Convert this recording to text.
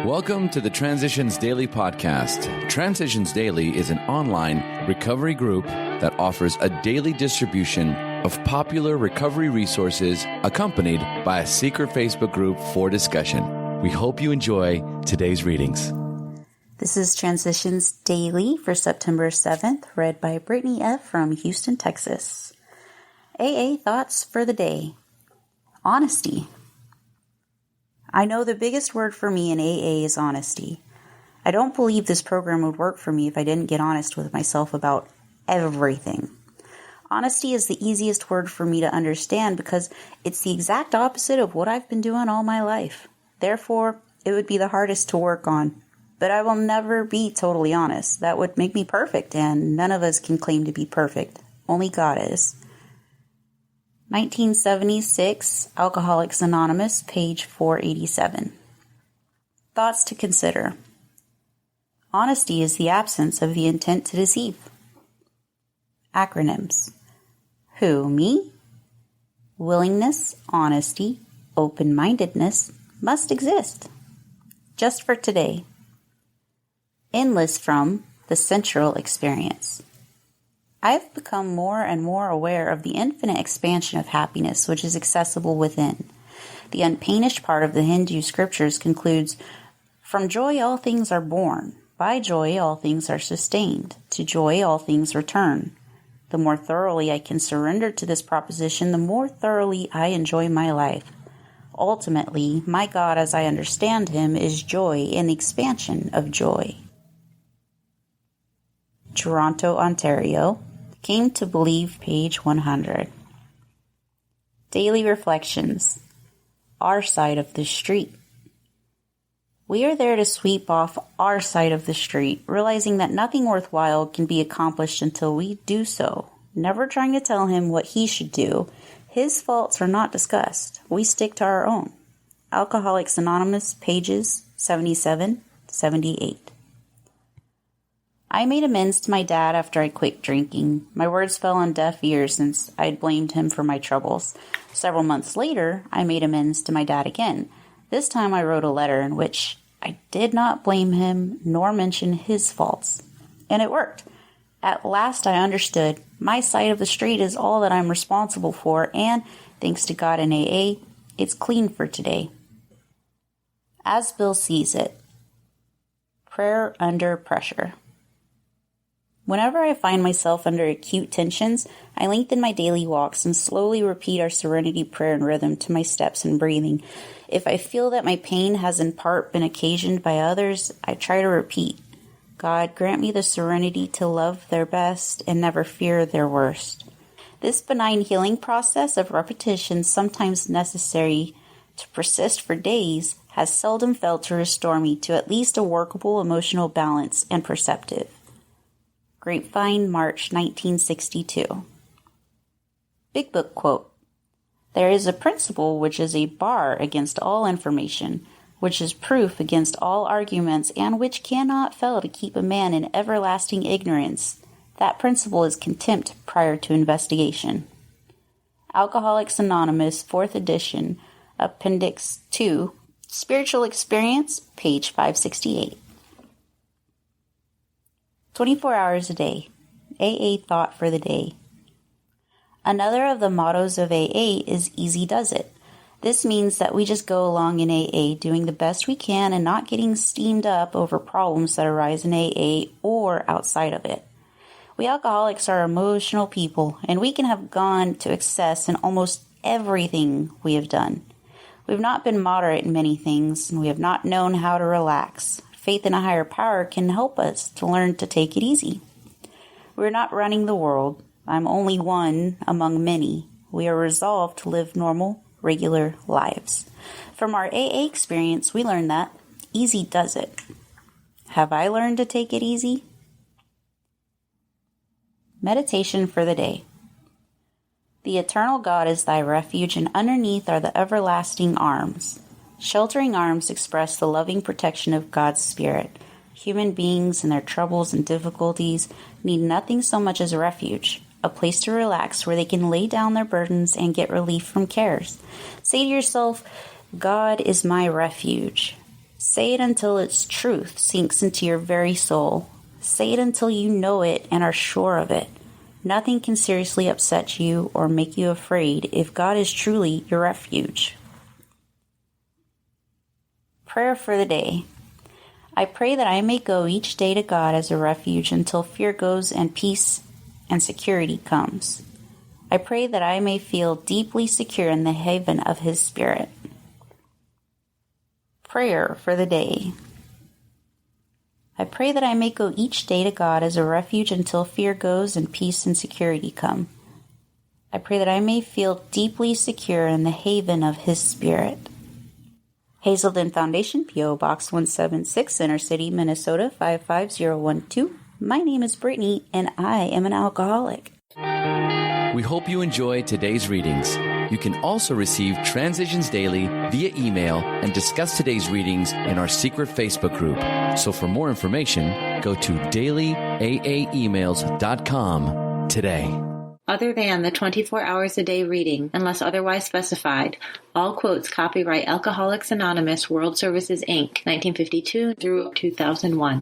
Welcome to the Transitions Daily podcast. Transitions Daily is an online recovery group that offers a daily distribution of popular recovery resources accompanied by a secret Facebook group for discussion. We hope you enjoy today's readings. This is Transitions Daily for September 7th, read by Brittany F. from Houston, Texas. AA Thoughts for the Day. Honesty. I know the biggest word for me in AA is honesty. I don't believe this program would work for me if I didn't get honest with myself about everything. Honesty is the easiest word for me to understand because it's the exact opposite of what I've been doing all my life. Therefore, it would be the hardest to work on. But I will never be totally honest. That would make me perfect, and none of us can claim to be perfect. Only God is. 1976, Alcoholics Anonymous, page 487. Thoughts to consider. Honesty is the absence of the intent to deceive. Acronyms. Who? Me? Willingness, honesty, open-mindedness must exist. Just for today. Enlist from the Central Experience. I've become more and more aware of the infinite expansion of happiness which is accessible within. The unpainted part of the Hindu scriptures concludes, "From joy all things are born, by joy all things are sustained, to joy all things return." The more thoroughly I can surrender to this proposition, the more thoroughly I enjoy my life. Ultimately, my God as I understand Him is joy and the expansion of joy. Toronto, Ontario. Came to Believe, page 100. Daily Reflections. Our side of the street. We are there to sweep off our side of the street, realizing that nothing worthwhile can be accomplished until we do so. Never trying to tell him what he should do. His faults are not discussed. We stick to our own. Alcoholics Anonymous, pages 77-78. I made amends to my dad after I quit drinking. My words fell on deaf ears since I'd blamed him for my troubles. Several months later, I made amends to my dad again. This time I wrote a letter in which I did not blame him nor mention his faults. And it worked. At last I understood my side of the street is all that I'm responsible for, and thanks to God and AA, it's clean for today. As Bill sees it. Prayer under pressure. Whenever I find myself under acute tensions, I lengthen my daily walks and slowly repeat our serenity prayer in rhythm to my steps and breathing. If I feel that my pain has in part been occasioned by others, I try to repeat, God, grant me the serenity to love their best and never fear their worst. This benign healing process of repetition, sometimes necessary to persist for days, has seldom failed to restore me to at least a workable emotional balance and perceptive. Grapevine, March 1962. Big Book quote. There is a principle which is a bar against all information, which is proof against all arguments, and which cannot fail to keep a man in everlasting ignorance. That principle is contempt prior to investigation. Alcoholics Anonymous, 4th edition, Appendix 2, Spiritual Experience, page 568. 24 hours a day. AA Thought for the Day. Another of the mottos of AA is easy does it. This means that we just go along in AA doing the best we can and not getting steamed up over problems that arise in AA or outside of it. We alcoholics are emotional people, and we can have gone to excess in almost everything we have done. We have not been moderate in many things, and we have not known how to relax. Faith in a higher power can help us to learn to take it easy. We're not running the world. I'm only one among many. We are resolved to live normal, regular lives. From our AA experience, we learned that easy does it. Have I learned to take it easy? Meditation for the day. The eternal God is thy refuge, and underneath are the everlasting arms. Sheltering arms express the loving protection of God's Spirit. Human beings in their troubles and difficulties need nothing so much as a refuge, a place to relax where they can lay down their burdens and get relief from cares. Say to yourself, God is my refuge. Say it until its truth sinks into your very soul. Say it until you know it and are sure of it. Nothing can seriously upset you or make you afraid if God is truly your refuge. Prayer for the day. I pray that I may go each day to God as a refuge until fear goes and peace and security comes. I pray that I may feel deeply secure in the haven of His Spirit. Prayer for the day. I pray that I may go each day to God as a refuge until fear goes and peace and security come. I pray that I may feel deeply secure in the haven of His Spirit. Hazelden Foundation, P.O. Box 176, Center City, Minnesota 55012. My name is Brittany, and I am an alcoholic. We hope you enjoyed today's readings. You can also receive Transitions Daily via email and discuss today's readings in our secret Facebook group. So for more information, go to dailyaaemails.com today. Other than the 24 hours a day reading, unless otherwise specified, all quotes copyright Alcoholics Anonymous World Services, Inc., 1952 through 2001.